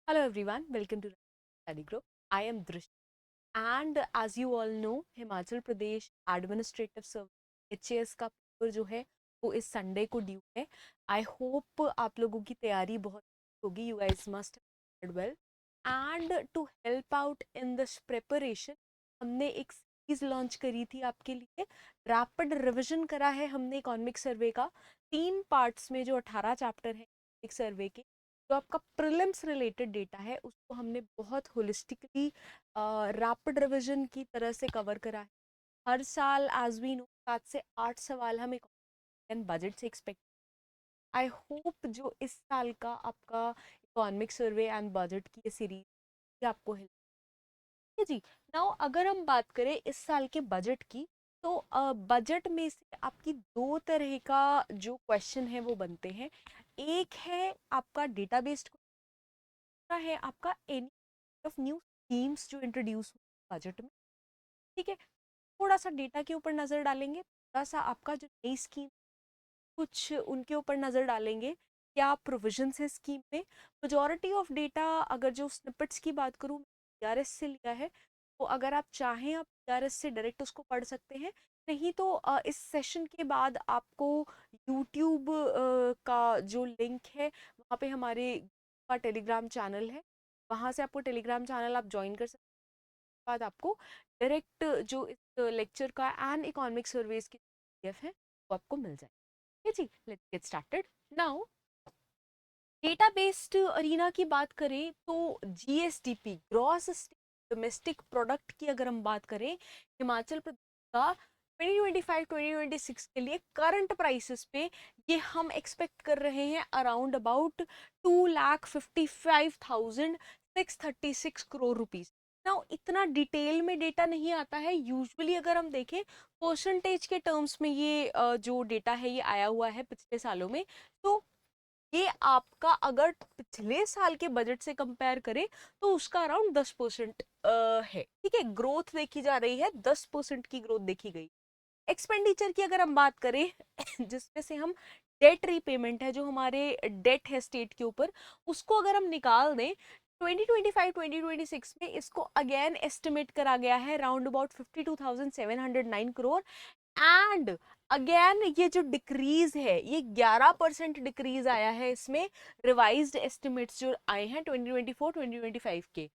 Hello everyone, welcome to Study Group. I am Drish, and as you all know, Himachal Pradesh administrative service HAS का paper जो है वो इस Sunday को due है. आई होप आप लोगों की तैयारी बहुत होगी. You guys must have well and to help out in this preparation हमने एक सीरीज लॉन्च करी थी आपके लिए. रैपिड रिवीजन करा है हमने इकोनॉमिक सर्वे का 3 पार्ट्स में, जो 18 चैप्टर है इकोनॉमिक सर्वे के. जो आपका प्रिलिम्स रिलेटेड डेटा है उसको हमने बहुत होलिस्टिकली रैपिड रिवीजन की तरह से कवर करा है. हर साल एज वी नो 7 से 8 सवाल हम बजट से एक्सपेक्ट. आई होप जो इस साल का आपका इकोनॉमिक सर्वे एंड बजट की सीरीज आपको हेल्प है जी. नाउ अगर हम बात करें इस साल के बजट की, तो बजट में से आपकी दो तरह का जो क्वेश्चन है वो बनते हैं. एक है आपका डेटाबेस्ड, दूसरा है आपका एनी ऑफ न्यू स्कीम्स जो इंट्रोड्यूस हुए बजट में. ठीक है, थोड़ा सा डेटा के ऊपर नजर डालेंगे, थोड़ा सा आपका जो नई स्कीम कुछ उनके ऊपर नजर डालेंगे, क्या प्रोविजंस है स्कीम में. मेजॉरिटी ऑफ डेटा अगर जो स्निपेट्स की बात करूँ पीआरएस से लिया है, तो अगर आप चाहें आप पीआरएस से डायरेक्ट उसको पढ़ सकते हैं. नहीं तो इस सेशन के बाद आपको यूट्यूब का जो लिंक है वहाँ पे हमारे का टेलीग्राम चैनल है, वहाँ से आपको टेलीग्राम चैनल आप ज्वाइन कर सकते हैं. बाद आपको डायरेक्ट जो इस लेक्चर का एंड इकोनॉमिक सर्वेस की पीडीएफ है वो आपको मिल जाए. Okay जी, let's get started. Now, data based arena की बात करें तो जीएसडीपी, ग्रॉस डोमेस्टिक प्रोडक्ट की अगर हम बात करें, हिमाचल प्रदेश का 2025-2026 के लिए करंट प्राइसेस पे ये हम एक्सपेक्ट कर रहे हैं अराउंड अबाउट 2,55,636 करोड़ रुपीस. ना इतना डिटेल में डेटा नहीं आता है यूजुअली. अगर हम देखें परसेंटेज के टर्म्स में ये जो डेटा है ये आया हुआ है पिछले सालों में. तो ये आपका अगर पिछले साल के बजट से कंपेयर करें तो उसका अराउंड 10% है. ठीक है, ग्रोथ देखी जा रही है, 10% की ग्रोथ देखी गई. एक्सपेंडिचर की अगर हम बात करें जिसमें से हम डेट रीपेमेंट है, जो हमारे डेट है स्टेट के ऊपर, उसको अगर हम निकाल दें 2025-2026 में इसको अगेन एस्टिमेट करा गया है round about 52,709 crore. And again ये जो डिक्रीज है ये 11% डिक्रीज आया है इसमें. रिवाइज्ड एस्टिमेट्स जो आए हैं 2024-2025 के.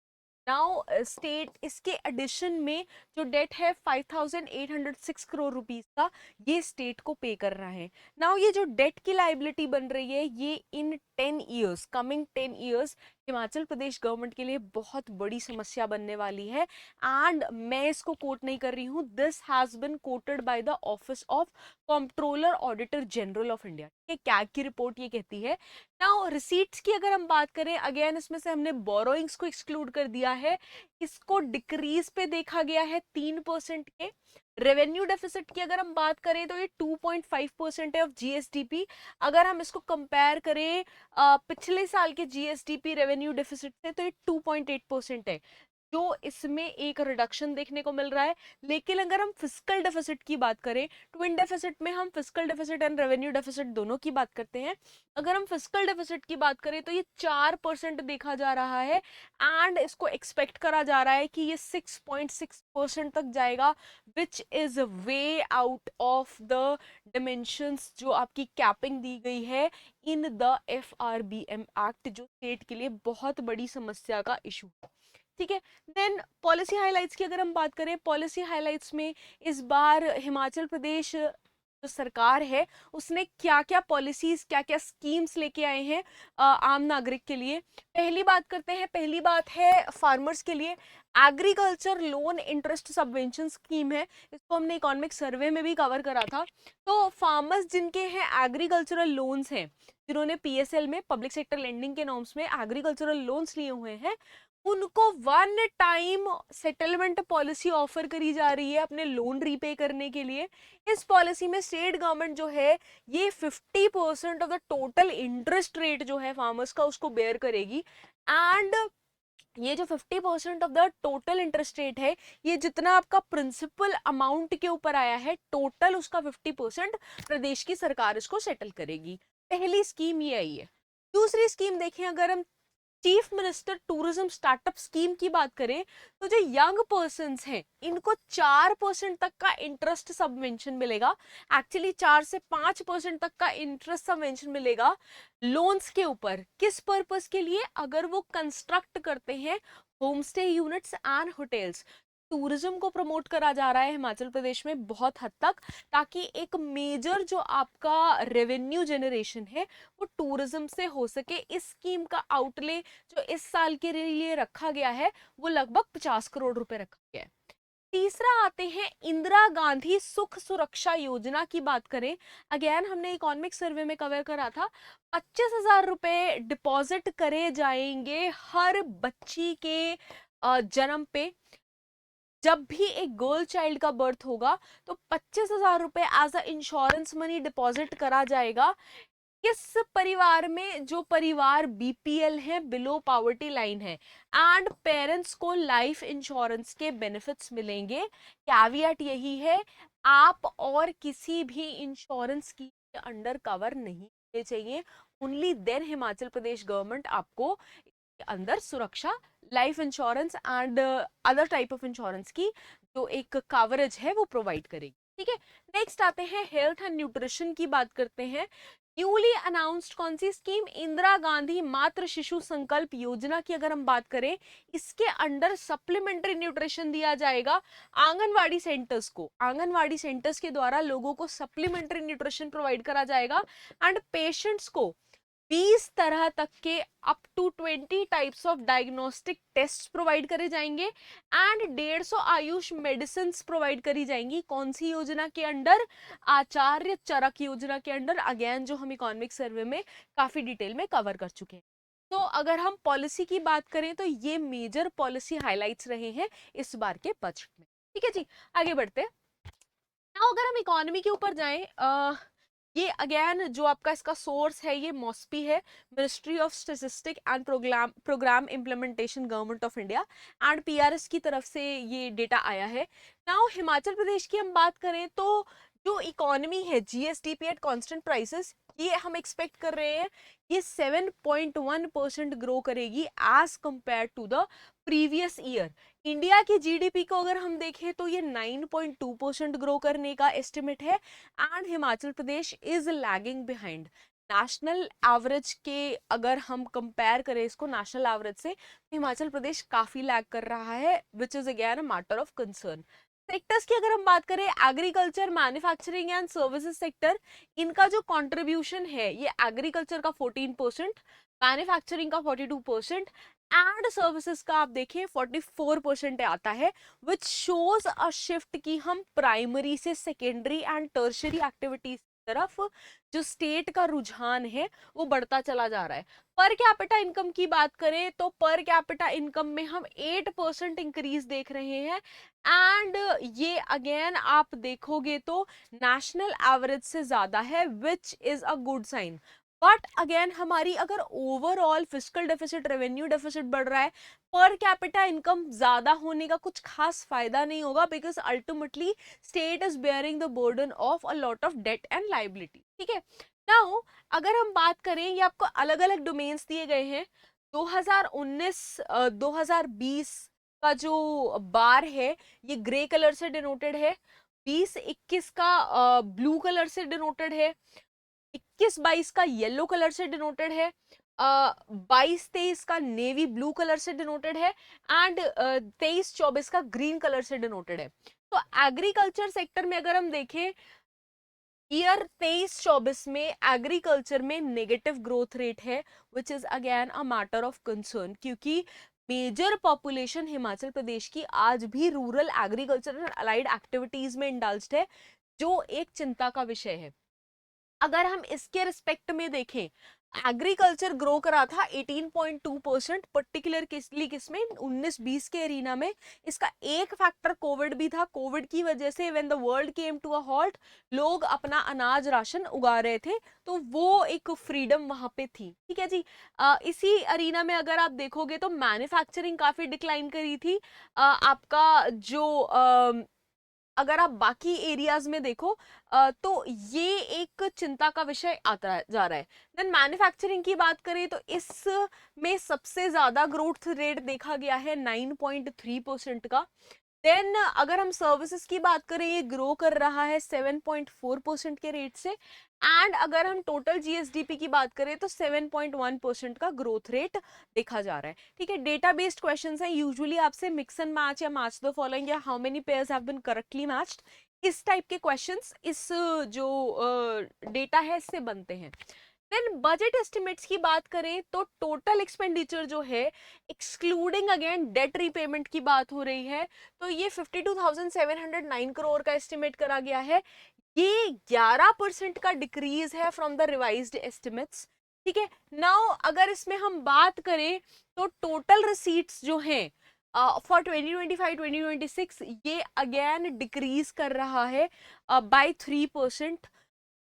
नाउ स्टेट इसके एडिशन में जो डेट है 5,806 करोड़ रुपीस का, ये स्टेट को पे कर रहा है. नाउ ये जो डेट की लाइबिलिटी बन रही है ये इन 10 years, coming 10 years Himachal Pradesh government के लिए बहुत बड़ी समस्या बनने वाली है. एंड मैं इसको कोट नहीं कर रही हूँ, this has been coated by the office of controller auditor general of India. क्या की रिपोर्ट ये कहती है. नाउ रिसीट्स की अगर हम बात करें, अगेन इसमें से हमने बोरोइंग्स को एक्सक्लूड कर दिया है, इसको डिक्रीज पे देखा गया है 3% के. रेवेन्यू डेफिसिट की अगर हम बात करें तो ये 2.5% है ऑफ जीएसडीपी. अगर हम इसको कंपेयर करें पिछले साल के जीएसडीपी रेवेन्यू डेफिसिट से तो ये 2.8% है, जो इसमें एक रिडक्शन देखने को मिल रहा है. लेकिन अगर हम फिस्कल डेफिसिट की बात करें, ट्विन डेफिसिट में हम fiscal deficit and revenue deficit दोनों की बात करते हैं. अगर हम फिस्कल डेफिसिट की बात करें तो ये 4% देखा जा रहा है. एंड इसको एक्सपेक्ट करा जा रहा है कि ये 6.6% तक जाएगा, which is way out of the dimensions जो आपकी कैपिंग दी गई है इन द FRBM एक्ट, जो स्टेट के लिए बहुत बड़ी समस्या का इशू है. ठीक है, देन पॉलिसी हाइलाइट्स की अगर हम बात करें, पॉलिसी हाइलाइट्स में इस बार हिमाचल प्रदेश जो सरकार है उसने क्या क्या पॉलिसीज, क्या क्या स्कीम्स लेके आए हैं आम नागरिक के लिए. पहली बात करते हैं, पहली बात है फार्मर्स के लिए agriculture loan interest subvention scheme है. इसको हमने इकोनॉमिक सर्वे में भी कवर करा था. तो फार्मर्स जिनके हैं एग्रीकल्चरल लोन्स हैं, जिन्होंने पीएसएल में, पब्लिक सेक्टर लेंडिंग के नॉर्म्स में एग्रीकल्चरल लोन्स लिए हुए हैं, उनको one time settlement policy offer करी जा रही है अपने लोन रीपे करने के लिए. इस पॉलिसी में स्टेट गवर्नमेंट जो है ये 50% of the total interest rate जो है फार्मर्स का उसको बेयर करेगी. एंड ये जो 50% of the total interest rate है, ये जितना आपका प्रिंसिपल अमाउंट के ऊपर आया है टोटल, उसका 50% प्रदेश की सरकार इसको सेटल करेगी. पहली स्कीम ये आई है. दूसरी स्कीम देखें अगर हम chief minister tourism startup scheme की बात करें तो जो यंग पर्सन्स हैं इनको 4% तक का इंटरेस्ट सबवेंशन मिलेगा। एक्चुअली 4 से 5% तक का इंटरेस्ट सबवेंशन मिलेगा लोन्स के ऊपर। किस पर्पस के लिए? अगर वो कंस्ट्रक्ट करते हैं home stay units and hotels. Tourism को प्रमोट करा जा रहा है हिमाचल प्रदेश में बहुत हद तक, ताकि एक मेजर जो आपका रेवेन्यू जनरेशन है वो टूरिज्म से हो सके। इस स्कीम का आउटले जो इस साल के लिए रखा गया है वो लगभग 50 करोड़ रुपए रखा गया है। तीसरा आते हैं इंदिरा गांधी सुख सुरक्षा योजना की बात करें। अगेन हमने इकोनॉमिक सर्वे में कवर करा था, 25,000 रुपए डिपॉजिट करे जाएंगे हर बच्ची के जन्म पे। जब भी एक गर्ल चाइल्ड का बर्थ होगा तो 25,000 रुपए as a insurance money deposit करा जाएगा। किस परिवार में? जो परिवार बीपीएल है, बिलो पॉवर्टी लाइन है, एंड पेरेंट्स को लाइफ इंश्योरेंस के बेनिफिट्स मिलेंगे। कैवियट यही है, आप और किसी भी इंश्योरेंस की अंडर कवर नहीं होने चाहिए। Only then Himachal Pradesh government आपको अंदर सुरक्षा, life insurance and other type of insurance की जो एक कवरेज है वो प्रोवाइड करेगी। ठीक है, नेक्स्ट आते हैं हेल्थ एंड न्यूट्रिशन की बात करते हैं। न्यूली अनाउंस्ड कौन सी स्कीम? इंदिरा गांधी मातृ शिशु संकल्प योजना की अगर हम बात करें, इसके अंडर सप्लीमेंट्री न्यूट्रिशन दिया जाएगा आंगनवाड़ी सेंटर्स को। आंगनवाड़ी सेंटर्स के द्वारा लोगों को सप्लीमेंट्री न्यूट्रिशन प्रोवाइड करा जाएगा एंड पेशेंट्स को 20 तरह तक के up to 20 types of diagnostic test provide करे जाएंगे एंड 150 आयुष मेडिसिन प्रोवाइड करी जाएंगी। कौन सी योजना के अंडर? आचार्य चरक योजना के अंडर। अगेन जो हम इकोनॉमिक सर्वे में काफी डिटेल में कवर कर चुके हैं। तो अगर हम पॉलिसी की बात करें तो ये मेजर पॉलिसी हाइलाइट्स रहे हैं इस बार के बजट में। ठीक है जी, आगे बढ़ते हैं। Now, अगर हम इकोनॉमी के ऊपर जाएं, ये अगेन जो आपका इसका सोर्स है ये मॉस्पी है, ministry of statistic and programme implementation government of India, and PRS की तरफ से ये डेटा आया है। नाउ हिमाचल प्रदेश की हम बात करें तो जो इकोनॉमी है जीएसडीपी एट कांस्टेंट प्राइसेस, ये हम एक्सपेक्ट कर रहे हैं ये 7.1% ग्रो करेगी as compare to the previous year. India की जीडीपी को अगर हम देखें तो ये 9.2% ग्रो करने का एस्टिमेट है and Himachal Pradesh is lagging behind national average के। अगर हम कंपेयर करें इसको नेशनल एवरेज से, हिमाचल प्रदेश काफी लैग कर रहा है, which is again a matter of concern. Sectors की अगर हम बात करें, agriculture, manufacturing and services sector, इनका जो कंट्रीब्यूशन है ये एग्रीकल्चर का 14%, मैन्युफैक्चरिंग का 42% एंड सर्विसेज का आप देखें 44% आता है, विच शोज अ शिफ्ट कि हम प्राइमरी से सेकेंडरी एंड टर्शरी एक्टिविटीज तरफ जो स्टेट का रुझान है वो बढ़ता चला जा रहा है। पर कैपिटा इनकम की बात करें तो पर कैपिटा इनकम में हम 8% इंक्रीज देख रहे हैं एंड ये अगेन आप देखोगे तो नेशनल एवरेज से ज्यादा है, which is a good sign. But again हमारी अगर overall fiscal deficit, revenue deficit बढ़ रहा है, पर कैपिटा इनकम ज्यादा होने का कुछ खास फायदा नहीं होगा, because ultimately state is bearing the burden of a lot of debt and liability. ठीक है, नाउ अगर हम बात करें, ये आपको अलग अलग डोमेन्स दिए गए हैं। 2019 2020 का जो बार है ये ग्रे कलर से डिनोटेड है, 2021 का ब्लू कलर से डिनोटेड है, 21-22 का येलो कलर से डिनोटेड है, 22-23 का नेवी ब्लू कलर से डिनोटेड है एंड 23-24 का ग्रीन कलर से डिनोटेड है। तो एग्रीकल्चर सेक्टर में अगर हम देखें, ईयर 23-24 में एग्रीकल्चर में नेगेटिव ग्रोथ रेट है, which is again a matter of concern, क्योंकि मेजर पॉपुलेशन हिमाचल प्रदेश की आज भी rural agriculture and allied activities में इंडल्ज्ड है, जो एक चिंता का विषय है। अगर हम इसके रिस्पेक्ट में देखें, एग्रीकल्चर ग्रो करा था 18.2%, पर्टिकुलर किसमें 19-20 के एरिना में। इसका एक फैक्टर कोविड भी था। कोविड की वजह से when the world came to a halt, लोग अपना अनाज राशन उगा रहे थे, तो वो एक फ्रीडम वहां पे थी। ठीक है जी, इसी अरीना में अगर आप देखोगे तो मैन्युफैक्चरिंग काफी डिक्लाइन करी थी। आपका जो अगर आप बाकी एरियाज में देखो तो ये एक चिंता का विषय आता जा रहा है। देन मैन्युफैक्चरिंग की बात करें तो इसमें सबसे ज्यादा ग्रोथ रेट देखा गया है 9.3% का। देन अगर हम सर्विसेज की बात करें, ये ग्रो कर रहा है 7.4% के रेट से। एंड अगर हम टोटल जीएसडीपी की बात करें तो 7.1% का ग्रोथ रेट देखा जा रहा है। ठीक है, डेटा बेस्ड क्वेश्चंस हैं, यूजुअली आपसे मिक्स एंड मैच या मैच द फॉलोइंग या how many pairs have been correctly matched, इस टाइप के क्वेश्चंस इस जो डेटा है इससे बनते हैं। देन बजट एस्टिमेट्स की बात करें तो टोटल एक्सपेंडिचर जो है एक्सक्लूडिंग अगेन डेट रीपेमेंट की बात हो रही है, तो ये 52,709 करोड़ का एस्टिमेट करा गया है। ये 11% का डिक्रीज है फ्रॉम द रिवाइज्ड एस्टिमेट्स। ठीक है, नाउ अगर इसमें हम बात करें तो टोटल रिसीट्स जो हैं फॉर 2025-2026 ये अगेन डिक्रीज कर रहा है by 3%,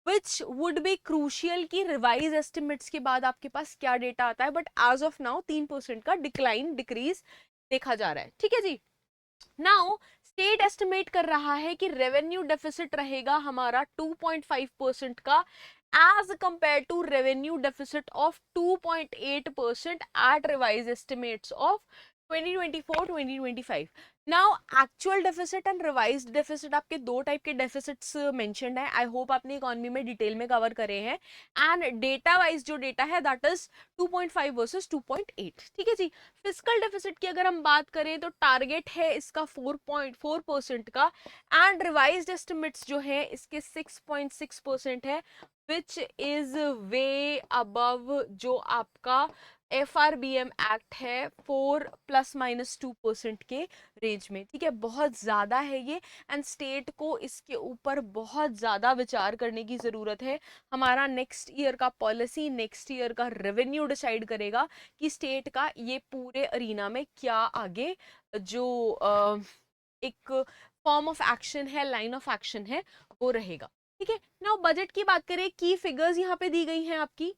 which would be crucial की रिवाइज एस्टिमेट्स के बाद आपके पास क्या डेटा आता है, बट एज ऑफ नाउ 3% का डिक्रीज देखा जा रहा है। ठीक है जी, नाउ स्टेट एस्टिमेट कर रहा है कि रेवेन्यू डेफिसिट रहेगा हमारा 2.5% का as compare to revenue deficit of 2.8% at revise estimates of 2024-2025। Now actual deficit and revised deficit, आपके दो टाइप के डेफिसिट्स मेंशन्ड है। आई होप आपने इकोनॉमी में डिटेल में कवर करे हैं। एंड डेटा वाइज जो डेटा है दैट इज 2.5 वर्सेस 2.8। ठीक है जी, फिजिकल डेफिसिट की अगर हम बात करें तो टारगेट है इसका 4.4% का एंड रिवाइज्ड एस्टिमेट्स जो है इसके 6.6% है, विच इज वे अबव जो आपका FRBM एक्ट है 4 ± 2% के रेंज में। ठीक है, बहुत ज्यादा है ये एंड स्टेट को इसके ऊपर बहुत ज्यादा विचार करने की जरूरत है। हमारा नेक्स्ट ईयर का पॉलिसी, नेक्स्ट ईयर का रेवेन्यू डिसाइड करेगा कि स्टेट का ये पूरे अरीना में क्या आगे जो एक फॉर्म ऑफ एक्शन है, लाइन ऑफ एक्शन है, वो रहेगा। ठीक है, नाउ बजट की बात करें, की फिगर्स यहाँ पे दी गई हैं आपकी।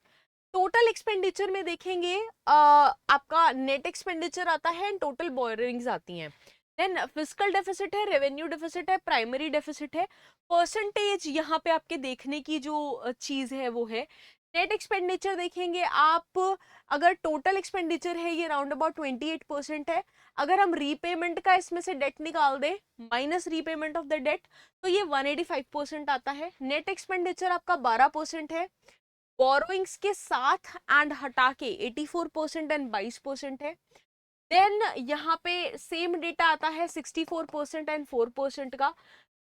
टोटल एक्सपेंडिचर में देखेंगे आपका नेट एक्सपेंडिचर आता है एंड टोटल बोरिंग्स आती हैं। देन फिजिकल डेफिसिट है, रेवेन्यू डेफिसिट है, प्राइमरी डेफिसिट है। परसेंटेज यहाँ पे आपके देखने की जो चीज है वो है नेट एक्सपेंडिचर। देखेंगे आप, अगर टोटल एक्सपेंडिचर है ये राउंड अबाउट 28% है। अगर हम रीपेमेंट का इसमें से डेट निकाल दें minus repayment of the debt तो ये 185% आता है। नेट एक्सपेंडिचर आपका 12% है, बोरोइंग्स के साथ एंड हटा के 84% एंड 22% है। देन यहाँ पे सेम डेटा आता है 64% एंड 4% का।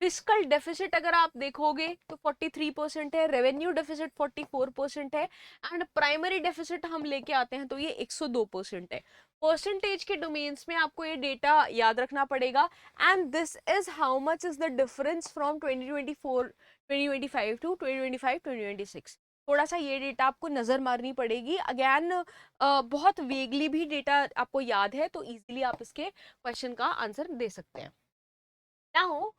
फिजिकल डेफिसिट अगर आप देखोगे तो 43% है, रेवेन्यू डेफिसिट 44% है एंड प्राइमरी डेफिसिट हम लेके आते हैं तो ये 102% है। परसेंटेज के डोमेन्स में आपको ये डेटा याद रखना पड़ेगा and this is how much is the difference from 2024-2025 to 2025-2026। थोड़ा सा ये डेटा आपको नजर मारनी पड़ेगी। अगेन बहुत वेगली भी डेटा आपको याद है तो इजीली आप इसके क्वेश्चन का आंसर दे सकते हैं। नाउ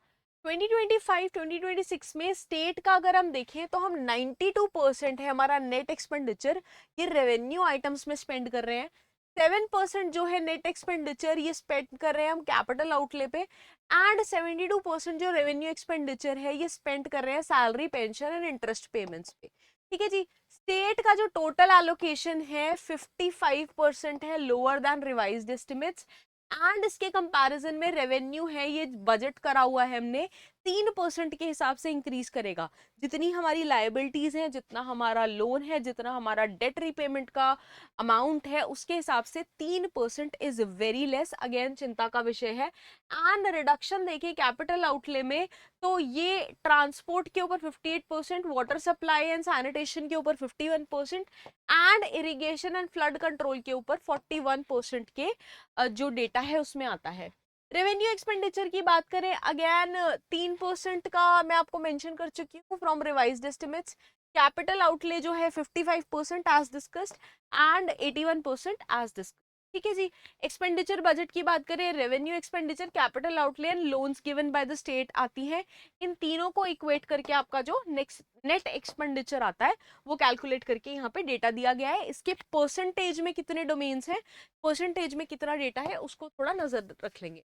2025-2026 में स्टेट का अगर हम देखें तो हम 92% है हमारा नेट एक्सपेंडिचर ये रेवेन्यू आइटम्स में स्पेंड कर रहे हैं। 7% जो है नेट एक्सपेंडिचर ये स्पेंड कर रहे हैं हम कैपिटल आउटले पे एंड 72% जो रेवेन्यू एक्सपेंडिचर है ये स्पेंड कर रहे हैं salary, pension and interest payments पे। ठीक है जी, स्टेट का जो टोटल एलोकेशन है 55% है, lower than revised estimates and इसके कंपैरिजन में रेवेन्यू है ये बजट करा हुआ है हमने 3% के हिसाब से इंक्रीज करेगा। जितनी हमारी लायबिलिटीज हैं, जितना हमारा लोन है, जितना हमारा डेट रीपेमेंट का अमाउंट है उसके हिसाब से 3% इज वेरी लेस, अगेन चिंता का विषय है। एंड रिडक्शन देखिए कैपिटल आउटले में तो ये ट्रांसपोर्ट के ऊपर 58%, वाटर सप्लाई एंड सैनिटेशन के ऊपर 51% and irrigation and flood control के ऊपर 41% के जो डेटा है उसमें आता है। रेवेन्यू एक्सपेंडिचर की बात करें अगेन 3% का मैं आपको मेंशन कर चुकी हूँ from revised estimates. Capital outlay जो है 55% as discussed and 81% as discussed. ठीक है जी, एक्सपेंडिचर बजट की बात करें, revenue expenditure, capital outlay and loans given by the state आती है। इन तीनों को इक्वेट करके आपका जो नेक्स्ट नेट एक्सपेंडिचर आता है वो कैलकुलेट करके यहाँ पे डेटा दिया गया है। इसके परसेंटेज में कितने डोमेन्स हैं, परसेंटेज में कितना डेटा है उसको थोड़ा नजर रख लेंगे।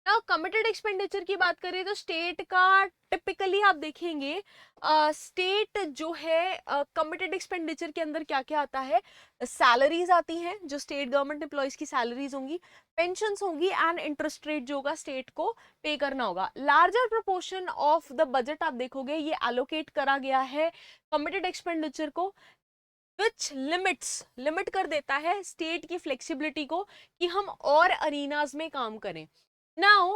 नाउ कमिटेड एक्सपेंडिचर की बात करें तो स्टेट का टिपिकली आप देखेंगे स्टेट जो है कमिटेड एक्सपेंडिचर के अंदर क्या क्या आता है, सैलरीज आती हैं जो स्टेट गवर्नमेंट एम्प्लॉयज की सैलरीज होंगी, पेंशन्स होंगी एंड इंटरेस्ट रेट जो होगा स्टेट को पे करना होगा। Larger proportion of the budget आप देखोगे ये एलोकेट करा गया है कमिटेड एक्सपेंडिचर को, विच लिमिट कर देता है स्टेट की फ्लेक्सिबिलिटी को कि हम और अरीनाज में काम करें। नाउ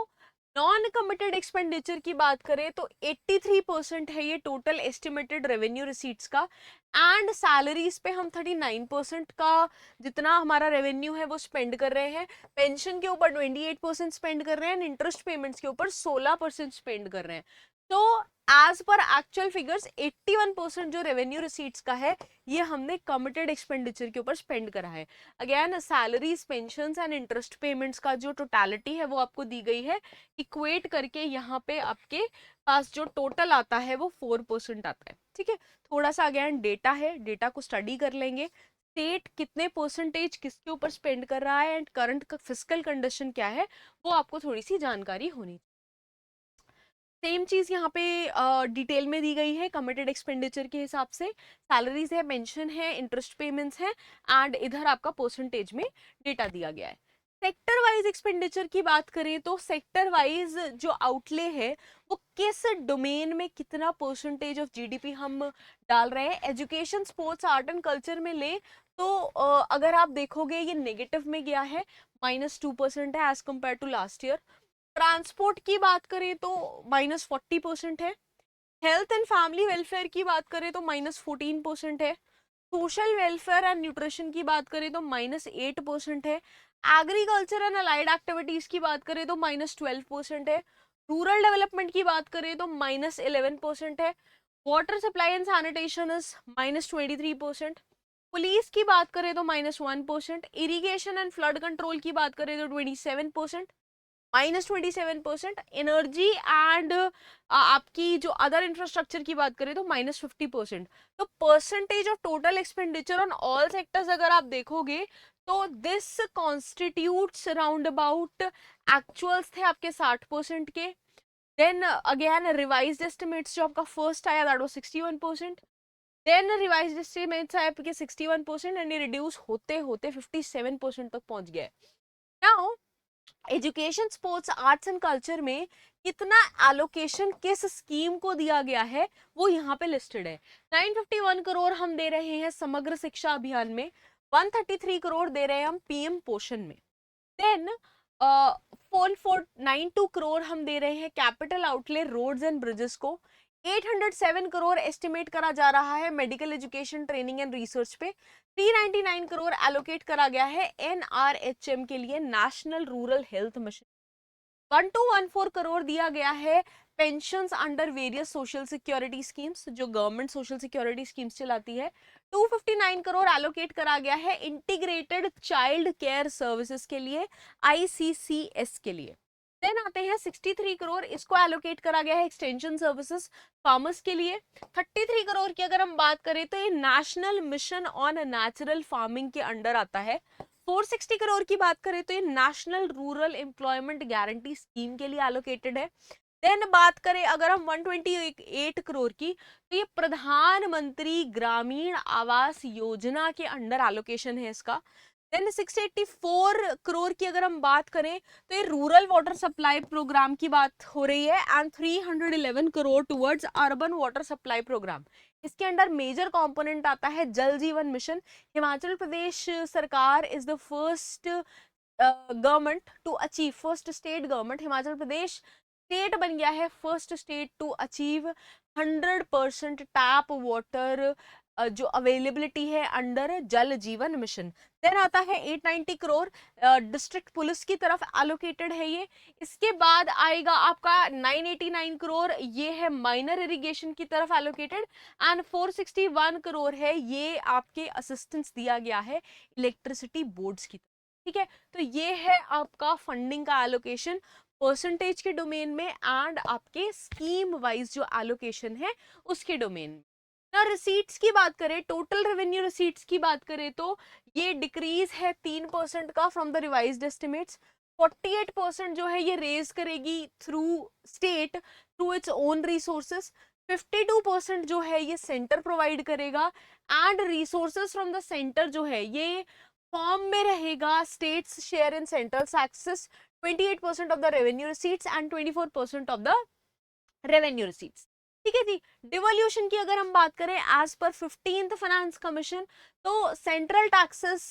नॉन कमिटेड एक्सपेंडिचर की बात करें तो 83% है ये टोटल एस्टिमेटेड रेवेन्यू रिसीट्स का, एंड सैलरीज पे हम 39% का जितना हमारा रेवेन्यू है वो स्पेंड कर रहे हैं, पेंशन के ऊपर 28% स्पेंड कर रहे हैं, इंटरेस्ट पेमेंट्स के ऊपर 16% स्पेंड कर रहे हैं। तो एज पर एक्चुअल फिगर्स 81% जो रेवेन्यू रिसीट्स का है ये हमने कमिटेड एक्सपेंडिचर के ऊपर स्पेंड करा है। Again salaries, pensions and interest payments का जो टोटलिटी है वो आपको दी गई है, इक्वेट करके यहाँ पे आपके पास जो टोटल आता है वो 4% आता है। ठीक है, थोड़ा सा अगेन डेटा है, डेटा को स्टडी कर लेंगे, स्टेट कितने परसेंटेज किसके ऊपर स्पेंड कर रहा है एंड करंट फिस्कल कंडीशन क्या है वो आपको थोड़ी सी जानकारी होनी। सेम चीज यहाँ पे डिटेल में दी गई है कमिटेड एक्सपेंडिचर के हिसाब से, सैलरीज है, पेंशन है, इंटरेस्ट पेमेंट्स है, एंड इधर आपका परसेंटेज में डेटा दिया गया है। सेक्टर वाइज एक्सपेंडिचर की बात करें तो सेक्टर वाइज जो आउटले है वो किस डोमेन में कितना परसेंटेज ऑफ जीडीपी हम डाल रहे हैं। Education, sports, art and culture में ले तो अगर आप देखोगे ये नेगेटिव में गया है, -2% है as compare to last year. Transport की बात करें तो -40% है, हेल्थ एंड फैमिली वेलफेयर की बात करें तो -14% है, सोशल वेलफेयर एंड न्यूट्रिशन की बात करें तो -8% है, एग्रीकल्चर एंड अलाइड एक्टिविटीज की बात करें तो -12% है, रूरल डेवलपमेंट की बात करें तो -11% है, water supply and sanitation is -23%, police की बात करें तो -1%, इरिगेशन एंड फ्लड कंट्रोल की बात करें तो 27%, -27%, एनर्जी एंड आपकी जो अदर इंफ्रास्ट्रक्चर की बात करें तो -50%। तो percentage of total expenditure on all sectors अगर आप देखोगे तो this constitutes around about, actuals थे आपके 60% के, देन अगेन रिवाइज्ड एस्टिमेट्स जो आपका फर्स्ट आया that was 61%, then revised estimates आए आपके 61% एंड ये रिड्यूस होते होते 57% तक पहुंच गए। Now education, sports, arts and culture में कितना एलोकेशन किस स्कीम को दिया गया है वो यहाँ पे लिस्टेड है। 951 करोड़ हम दे रहे हैं समग्र शिक्षा अभियान में, 133 करोड़ दे रहे हैं हम पीएम पोषण में, देन 4492 करोड़ हम दे रहे हैं capital outlay roads and bridges को, 807 करोड़ एस्टिमेट करा जा रहा है medical education, training and research पे, 399 करोड़ एलोकेट करा गया है एनआरएचएम के लिए, national rural health mission, 1214 crore दिया गया है pensions under various social security schemes जो गवर्नमेंट सोशल सिक्योरिटी स्कीम्स चलाती है, 259 करोड़ एलोकेट करा गया है इंटीग्रेटेड चाइल्ड केयर सर्विसेज के लिए, आईसीसीएस के लिए, देन आते हैं 63 करोड़ इसको एलोकेट करा गया है एक्सटेंशन सर्विसेज फार्मर्स के लिए, 33 करोड़ की अगर हम बात करें तो ये national mission on natural farming के अंडर आता है, 460 करोड़ की बात करें तो ये national rural employment guarantee scheme के लिए एलोकेटेड है, देन बात करें अगर हम 128 करोड़ की तो ये प्रधानमंत्री ग्रामीण आवास योजना के अंडर एलोकेशन है इसका, देन 684 करोड़ की अगर हम बात करें तो ये रूरल वाटर सप्लाई प्रोग्राम की बात हो रही है, and 311 crore towards urban water supply programme, इसके अंडर मेजर कंपोनेंट आता है जल जीवन मिशन। हिमाचल प्रदेश सरकार is the first government to achieve, first state government, Himachal Pradesh state बन गया है first state to achieve 100% tap water जो अवेलेबिलिटी है under Jal Jeevan mission. Then आता है 890 करोड़ डिस्ट्रिक्ट पुलिस की तरफ एलोकेटेड है ये, इसके बाद आएगा आपका 989 करोड़ ये है माइनर इरिगेशन की तरफ एलोकेटेड, एंड 461 करोड़ है ये आपके असिस्टेंस दिया गया है इलेक्ट्रिसिटी बोर्ड्स की तरफ। ठीक है, तो ये है आपका फंडिंग का एलोकेशन परसेंटेज के डोमेन में एंड आपके स्कीम वाइज जो एलोकेशन है उसके डोमेन में। ना रिसीट्स की बात करें, टोटल रेवेन्यू रिसीट्स की बात करें तो ये डिक्रीज है 3% का फ्रॉम द रिवाइज्ड एस्टिमेट्स, 48% जो है ये रेज करेगी through state, through its own resources. 52% जो है ये सेंटर प्रोवाइड करेगा, and resources from the centre जो है ये फॉर्म में रहेगा states share in central taxes, 28% of the revenue receipts and 24% of the revenue receipts. ठीक है जी। डिवोल्यूशन की अगर हम बात करें as per 15th finance commission, तो सेंट्रल टैक्सेस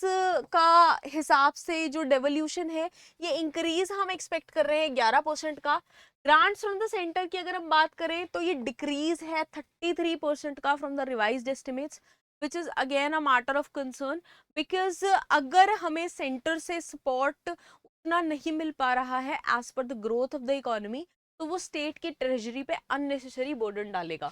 का हिसाब से जो डिवोल्यूशन है ये इंक्रीज हम एक्सपेक्ट कर रहे हैं 11% का। ग्रांट्स फ्रॉम द सेंटर की अगर हम बात करें तो ये डिक्रीज है 33% का from the revised estimates, which is again a matter of concern, because अगर हमें सेंटर से सपोर्ट उतना नहीं मिल पा रहा है as per the growth of the economy, तो वो स्टेट की ट्रेजरी पे अननेसेसरी बर्डन डालेगा।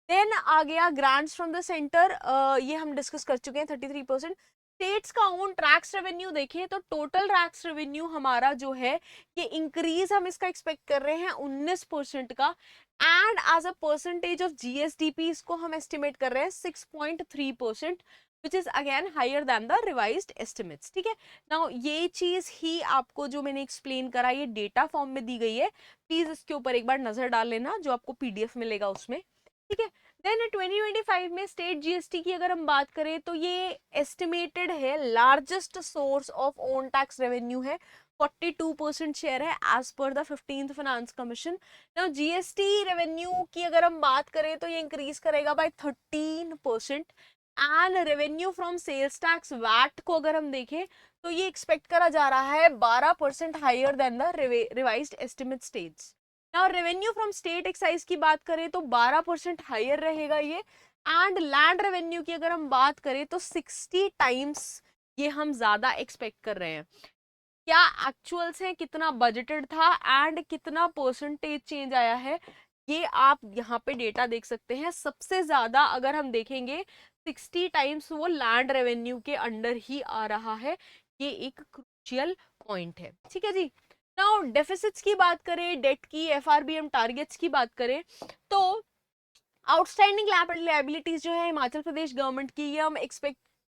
देन आ गया ग्रांट्स फ्रॉम द सेंटर, ये हम डिस्कस कर चुके हैं 33%। स्टेट्स का ओन टैक्स रेवेन्यू देखें तो टोटल टैक्स रेवेन्यू हमारा जो है ये इंक्रीज हम इसका एक्सपेक्ट कर रहे हैं 19% का, and as a percentage of GSDP इसको हम एस्टिमेट कर रहे हैं 6.3%, which is again higher than the revised estimates. ठीक है, नाउ ये चीज ही आपको जो मैंने एक्सप्लेन करा ये डेटा फॉर्म में दी गई है, प्लीज इसके ऊपर एक बार नजर डाल लेना जो आपको पीडीएफ मिलेगा उसमें। ठीक है, देन 2025 में स्टेट जीएसटी की अगर हम बात करें तो ये एस्टिमेटेड है largest source of own tax revenue है, 42% शेयर है as per the 15th finance commission. Now GST revenue की अगर हम बात करें तो ये इंक्रीज करेगा by 13%, and revenue from sales tax VAT को अगर हम देखें तो ये एक्सपेक्ट करा जा रहा है 12% higher than the revised estimate states. Now revenue from state excise की बात करें तो 12% हायर रहेगा ये, एंड लैंड रेवेन्यू की अगर हम बात करें तो 60 टाइम्स ये हम ज्यादा एक्सपेक्ट कर रहे हैं। क्या एक्चुअल्स है, कितना बजटेड था एंड कितना परसेंटेज चेंज आया है, ये आप यहाँ पे डेटा देख सकते हैं। सबसे ज्यादा अगर हम देखेंगे 60 टाइम्स वो लैंड रेवेन्यू के अंडर ही आ रहा है, ये एक क्रूशियल पॉइंट है। ठीक है जी। नाउ डेफिसिट्स की बात करें, डेट की, एफआरबीएम टारगेट्स की बात करें तो आउटस्टैंडिंग लायबिलिटीज जो है हिमाचल प्रदेश गवर्नमेंट की, ये हम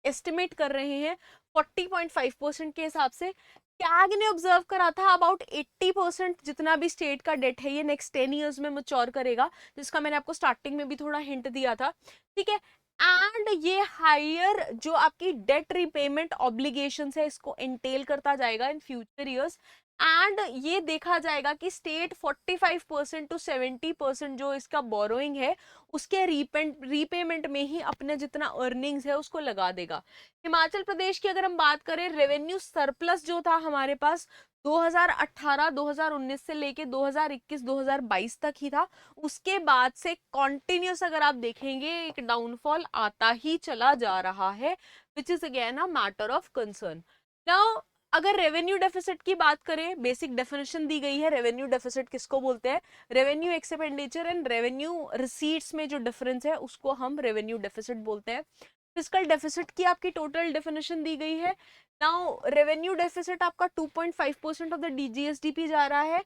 एस्टिमेट कर रहे हैं 40.5% के हिसाब से। कैग ने ऑब्जर्व करा था अबाउट 80% जितना भी स्टेट का डेट है ये नेक्स्ट 10 ईयर्स में मैच्योर करेगा, जिसका मैंने आपको स्टार्टिंग में भी थोड़ा हिंट दिया था। ठीक है, एंड ये हायर जो आपकी डेट रिपेमेंट ऑब्लिगेशंस है इसको एंटेल करता जाएगा इन फ्यूचर ईयर्स, एंड ये देखा जाएगा कि स्टेट 45% टू 70% जो इसका बोरोइंग है उसके रीपेमेंट में ही अपने जितना अर्निंग्स है उसको लगा देगा। हिमाचल प्रदेश की अगर हम बात करें, रेवेन्यू सरप्लस जो था हमारे पास 2018-2019 से लेके 2021-2022 तक ही था, उसके बाद से कॉन्टिन्यूस अगर आप देखेंगे एक डाउनफॉल आता ही चला जा रहा है, which is again a matter of concern. Now अगर रेवेन्यू डेफिसिट की बात करें, बेसिक डेफिनेशन दी गई है रेवेन्यू डेफिसिट किसको बोलते हैं, revenue expenditure and revenue receipts में जो डिफरेंस है उसको हम रेवेन्यू डेफिसिट बोलते हैं। फिस्कल डेफिसिट की आपकी टोटल डेफिनेशन दी गई है। नाउ रेवेन्यू डेफिसिट आपका 2.5% ऑफ द डीजीएसडीपी जा रहा है,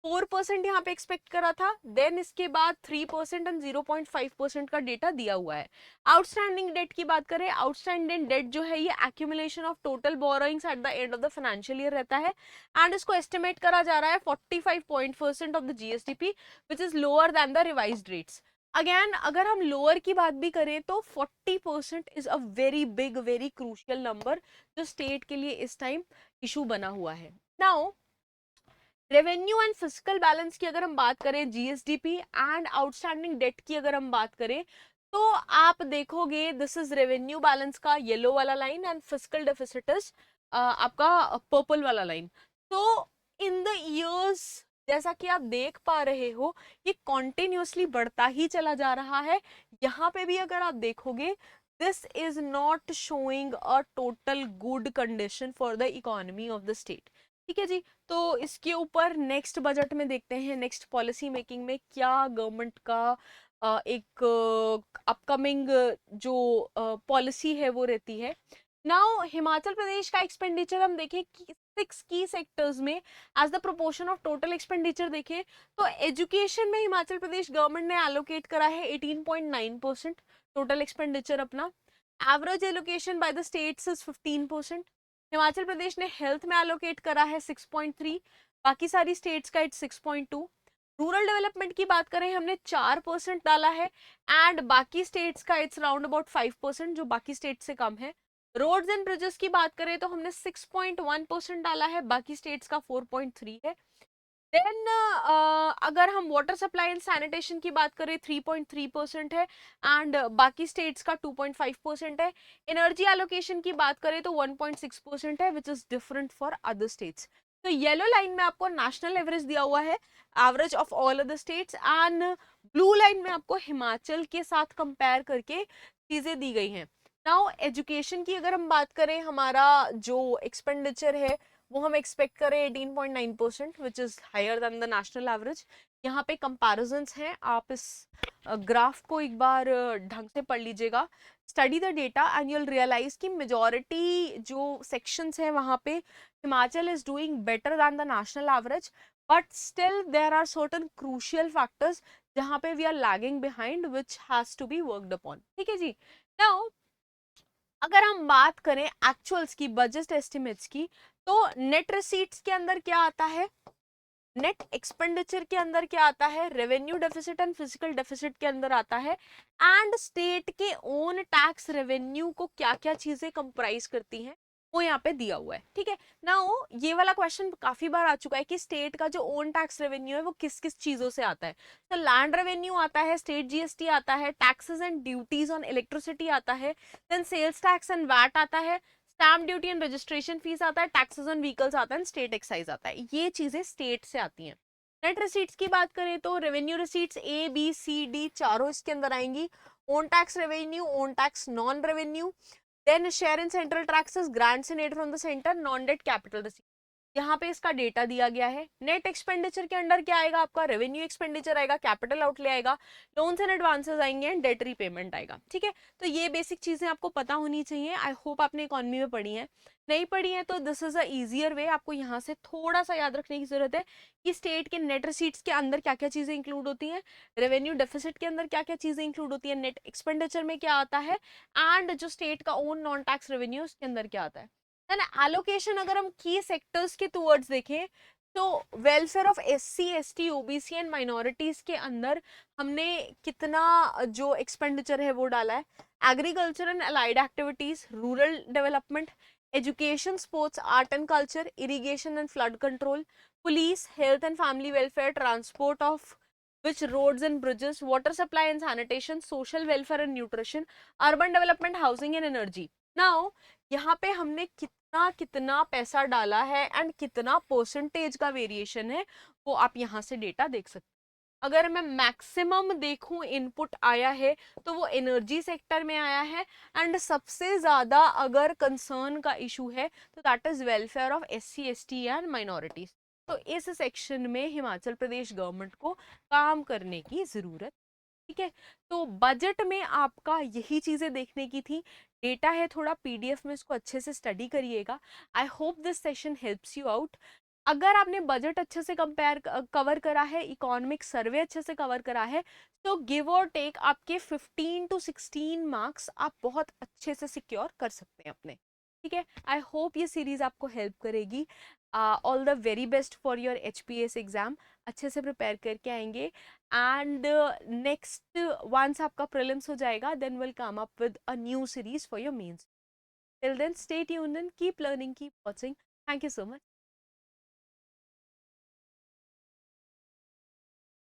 4% यहाँ पे एक्सपेक्ट करा था, देन इसके बाद 3% एंड 0.5% का डेटा दिया हुआ है। आउटस्टैंडिंग डेट की बात करें, आउटस्टैंडिंग डेट जो है ये accumulation of total borrowings at the end of the financial year रहता है, एंड इसको एस्टिमेट करा जा रहा है 45% of the GSDP, which is lower than the revised rates. Again अगर हम लोअर की बात भी करें तो 40% is a very big, very crucial number जो स्टेट के लिए इस टाइम इशू बना हुआ है। Now revenue and physical balance की अगर हम बात करें, जीएसडीपी एंड आउटस्टैंडिंग डेट की अगर हम बात करें तो आप देखोगे दिस इज रेवेन्यू बैलेंस का येलो वाला line and physical deficit is आपका पर्पल वाला लाइन। तो इन द इयर्स जैसा कि आप देख पा रहे हो ये कॉन्टिन्यूसली बढ़ता ही चला जा रहा है। यहाँ पे भी अगर आप देखोगे this is not showing a total good condition for the economy of the state. ठीक है जी। तो इसके ऊपर नेक्स्ट बजट में देखते हैं, नेक्स्ट पॉलिसी मेकिंग में क्या गवर्नमेंट का एक अपकमिंग जो पॉलिसी है वो रहती है। नाउ हिमाचल प्रदेश का एक्सपेंडिचर हम देखें कि 6 की सेक्टर्स में as the proportion of total expenditure देखें तो एजुकेशन में हिमाचल प्रदेश गवर्नमेंट ने एलोकेट करा है 18.9% टोटल एक्सपेंडिचर अपना। Average allocation by the states is 15%। Himachal Pradesh ने हेल्थ में एलोकेट करा है 6.3, बाकी सारी स्टेट्स का इट्स 6.2। रूरल डेवलपमेंट की बात करें हमने 4% डाला है, एंड बाकी स्टेट्स का इट्स राउंड अबाउट 5%, जो बाकी स्टेट से कम है। रोड्स एंड ब्रिजेस की बात करें तो हमने 6.1% डाला है, बाकी स्टेट्स का 4.3 है। देन अगर हम वाटर सप्लाई एंड सैनिटेशन की बात करें 3.3% है, एंड बाकी स्टेट्स का 2.5% है। एनर्जी एलोकेशन की बात करें तो 1.6% है, which is different for other states. तो येलो लाइन में आपको नेशनल एवरेज दिया हुआ है, average of all other states, and blue line में आपको हिमाचल के साथ कंपेयर करके चीजें दी गई हैं। नाउ एजुकेशन की अगर हम बात करें, हमारा जो एक्सपेंडिचर है वो हम एक्सपेक्ट करें 18.9%, which is higher than the national average. यहाँ पे कंपैरिजंस हैं, आप इस ग्राफ को एक बार ढंग से पढ़ लीजिएगा, study the data and you'll realise कि मेजॉरिटी जो सेक्शंस हैं वहाँ पे Himachal is doing better than the national average, but still there are certain crucial factors जहाँ पे we are lagging behind, which has to be worked upon. ठीक है जी। Now अगर हम बात करें एक्चुअल्स की, बजट एस्टिमेट्स की, तो नेट रिसीट्स के अंदर क्या आता है, नेट एक्सपेंडिचर के अंदर क्या आता है, revenue deficit and physical deficit के अंदर आता है, एंड स्टेट के ओन टैक्स रेवेन्यू को क्या क्या चीजें कंप्राइज करती हैं वो यहाँ पे दिया हुआ है। ठीक है। नाउ ये वाला क्वेश्चन काफी बार आ चुका है कि स्टेट का जो ओन टैक्स रेवेन्यू है वो किस किस चीजों से आता है। तो लैंड रेवेन्यू आता है, स्टेट जीएसटी आता है, taxes and duties on electricity आता है, then sales tax and VAT आता है, stamp duty and registration fees आता है, टैक्सेस ऑन व्हीकल्स आता है, स्टेट एक्साइज आता है। ये चीजें स्टेट से आती हैं। नेट रिसीट्स की बात करें तो revenue receipts A B C D चारों इसके अंदर आएंगी। Own tax revenue, own tax non revenue, then share in central taxes, grants and aid from the centre, non debt capital receipt. यहाँ पे इसका डेटा दिया गया है। नेट एक्सपेंडिचर के अंडर क्या आएगा आपका, रेवेन्यू एक्सपेंडिचर आएगा, कैपिटल आउटले आएगा, लोन्स एंड एडवांसेस आएंगे, एंड डेट रीपेमेंट आएगा। ठीक है। तो ये बेसिक चीजें आपको पता होनी चाहिए। आई होप आपने इकोनॉमी में पढ़ी है, नहीं पढ़ी है तो this is a easier way, आपको यहाँ से थोड़ा सा याद रखने की जरूरत है कि स्टेट के नेट रिसीट्स के अंदर क्या क्या चीजें इंक्लूड होती हैं, रेवेन्यू डेफिसिट के अंदर क्या क्या चीजें इंक्लूड होती है, नेट एक्सपेंडिचर में क्या आता है, एंड जो स्टेट का ओन नॉन टैक्स रेवेन्यू उसके अंदर क्या आता है। एलोकेशन अगर हम की सेक्टर्स के टूवर्ड्स देखें तो welfare of SC ST OBC and minorities के अंदर हमने कितना जो एक्सपेंडिचर है वो डाला है। Agriculture and allied activities, rural development, education, sports, art and culture, irrigation and flood control, police, health and family welfare, transport of which roads and bridges, water supply and sanitation, social welfare and nutrition, urban development, housing and energy. Now यहाँ पे हमने कितना कितना पैसा डाला है and कितना percentage का वेरिएशन है वो आप यहाँ से डेटा देख सकते हैं। अगर मैं मैक्सिमम देखूं इनपुट आया है तो वो एनर्जी सेक्टर में आया है, एंड सबसे ज्यादा अगर कंसर्न का इशू है तो that is welfare of SC ST and minorities. तो इस सेक्शन में हिमाचल प्रदेश गवर्नमेंट को काम करने की जरूरत। ठीक है। तो बजट में आपका यही चीजें देखने की थी। डेटा है थोड़ा पीडीएफ में, इसको अच्छे से स्टडी करिएगा। I hope this session helps you out. अगर आपने बजट अच्छे से कंपेयर कवर करा है, इकोनॉमिक सर्वे अच्छे से कवर करा है, तो गिव और टेक आपके 15 to 16 मार्क्स आप बहुत अच्छे से सिक्योर कर सकते हैं अपने। ठीक है। आई होप ये सीरीज आपको हेल्प करेगी। All the very best for your HPS exam, अच्छे से प्रिपेयर करके आएंगे, एंड नेक्स्ट वंस आपका प्रीलिम्स हो जाएगा then will come up with a new series for your mains. Till then stay tuned and keep learning, keep watching. Thank you so much.